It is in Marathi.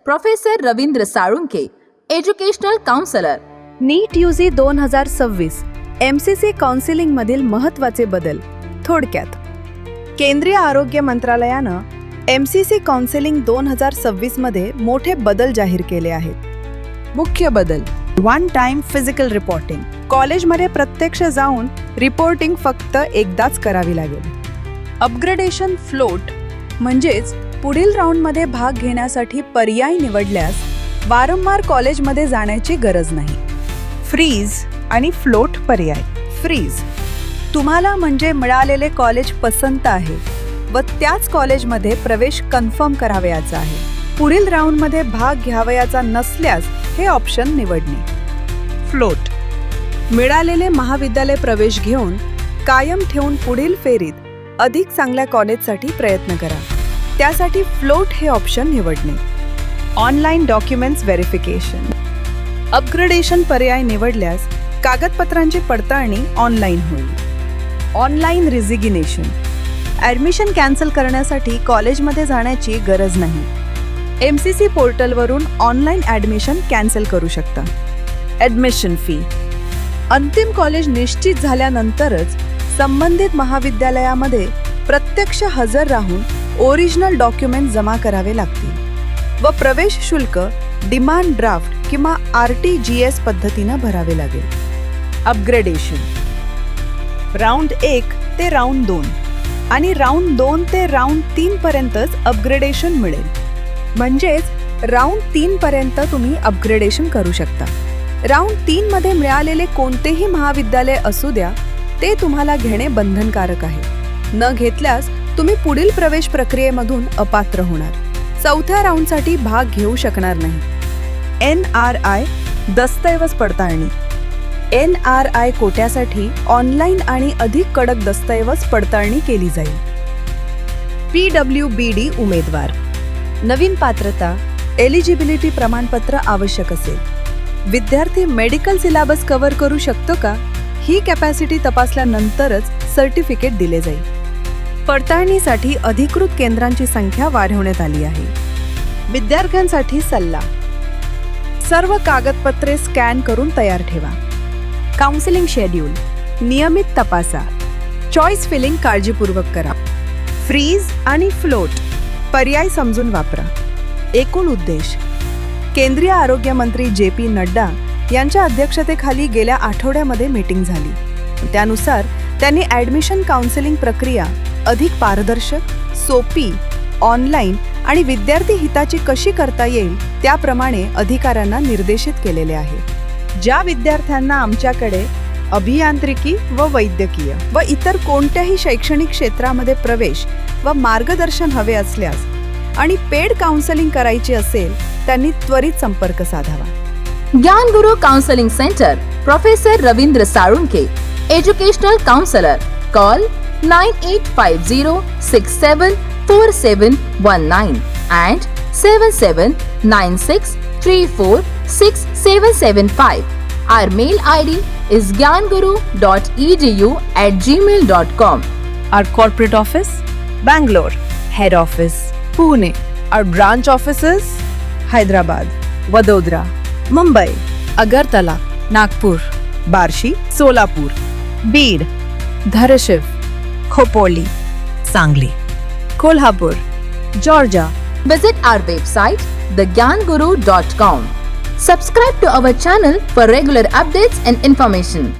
Professor Ravindra Salunkhe, educational counsellor. NEET UG 2026 MCC counselling मधील महत्त्वाचे बदल थोडक्यात. केंद्रीय आरोग्य मंत्रालयानं MCC काउन्सिलिंग 2026 मध्ये मोठे बदल जाहीर केले आहेत. मुख्य बदल: 1 टाइम फिजिकल रिपोर्टिंग. कॉलेजमध्ये प्रत्यक्ष जाऊन रिपोर्टिंग फक्त एकदाच करावी लागेल. अपग्रेडेशन फ्लोट म्हणजेच पुढील राऊंडमध्ये भाग घेण्यासाठी पर्याय निवडल्यास वारंवार कॉलेजमध्ये जाण्याची गरज नाही. फ्रीज आणि फ्लोट पर्याय. फ्रीज: तुम्हाला म्हणजे मिळालेले कॉलेज पसंत आहे व त्याच कॉलेजमध्ये प्रवेश कन्फर्म करावयाचा आहे. पुढील राऊंडमध्ये भाग घ्यावयाचा नसल्यास हे ऑप्शन निवडणे. फ्लोट: मिळालेले महाविद्यालय प्रवेश घेऊन कायम ठेवून पुढील फेरीत अधिक चांगल्या कॉलेजसाठी प्रयत्न करा. त्यासाठी फ्लोट हे ऑप्शन निवडणे. Online documents verification. अपग्रेडेशन पर्याय निवडल्यास कागदपत्रांची पडताळणी ऑनलाईन होईल. ऑनलाईन रिझिग्नेशन: ॲडमिशन कॅन्सल करण्यासाठी कॉलेजमध्ये जाण्याची गरज नाही. MCC पोर्टलवरून ऑनलाईन ॲडमिशन कॅन्सल करू शकता. ॲडमिशन फी: अंतिम कॉलेज निश्चित झाल्यानंतरच संबंधित महाविद्यालयामध्ये प्रत्यक्ष हजर राहून ओरिजिनल डॉक्युमेंट जमा करावे लागतील व प्रवेश शुल्क डिमांड ड्राफ्ट किंवा RTGS पद्धतीनं भरावे लागेल. अपग्रेडेशन: राऊंड 1 ते राऊंड 2 आणि राऊंड 2 ते राऊंड 3 पर्यंतच अपग्रेडेशन मिळेल. म्हणजेच राऊंड 3 पर्यंत तुम्ही अपग्रेडेशन करू शकता. राऊंड 3 मध्ये मिळालेले कोणतेही महाविद्यालय असू द्या, ते तुम्हाला घेणे बंधनकारक आहे. न घेतल्यास तुम्ही पुढील प्रवेश प्रक्रियेमधून अपात्र होणार. चौथ्या राऊंडसाठी भाग घेऊ शकणार नाही. NRI दस्तऐवज पडताळणी. NRI कोट्यासाठी ऑनलाईन आणि अधिक कडक दस्तऐवज पडताळणी केली जाईल. PWBD उमेदवार. नवीन पात्रता एलिजिबिलिटी प्रमाणपत्र आवश्यक असेल. विद्यार्थी मेडिकल सिलेबस कव्हर करू शकतो का, ही कॅपॅसिटी तपासल्यानंतरच सर्टिफिकेट दिले जाईल. पडताळणीसाठी अधिकृत केंद्रांची संख्या वाढवण्यात आली आहे. विद्यार्थ्यांसाठी सल्ला: सर्व कागदपत्रे स्कॅन करून तयार ठेवा. काउन्सिलिंग शेड्यूल नियमित तपासा. चॉईस फिलिंग काळजीपूर्वक करा. फ्रीज आणि फ्लोट पर्याय समजून वापरा. एकूण उद्देश: केंद्रीय आरोग्य मंत्री JP नड्डा यांच्या अध्यक्षतेखाली गेल्या आठवड्यामध्ये मीटिंग झाली. त्यानुसार त्यांनी ॲडमिशन काउन्सिलिंग प्रक्रिया अधिक पारदर्शक, सोपी, ऑनलाईन आणि विद्यार्थी हिताची कशी करता येईल त्याप्रमाणे अधिकाऱ्यांना निर्देशित केलेले आहे. ज्या विद्यार्थ्यांना आमच्याकडे अभियांत्रिकी व वैद्यकीय व इतर कोणत्याही शैक्षणिक क्षेत्रामध्ये प्रवेश व मार्गदर्शन हवे असल्यास आणि पेड काउन्सिलिंग करायची असेल त्यांनी त्वरित संपर्क साधावा. ज्ञान गुरु counselling centre, professor Ravindra Salunkhe, educational counsellor. Call 9850674719 and 7796346775. Our mail ID is gyanguru.edu@gmail.com. Our corporate office, Bangalore. Head office, Pune. Our branch offices, Hyderabad, Vadodara, Mumbai, Agartala, Nagpur, Barshi, Solapur, Beed, Dharashiv, Khopoli, Sangli, Kolhapur, Georgia. Visit our website thegyanguru.com. Subscribe to our channel for regular updates and information.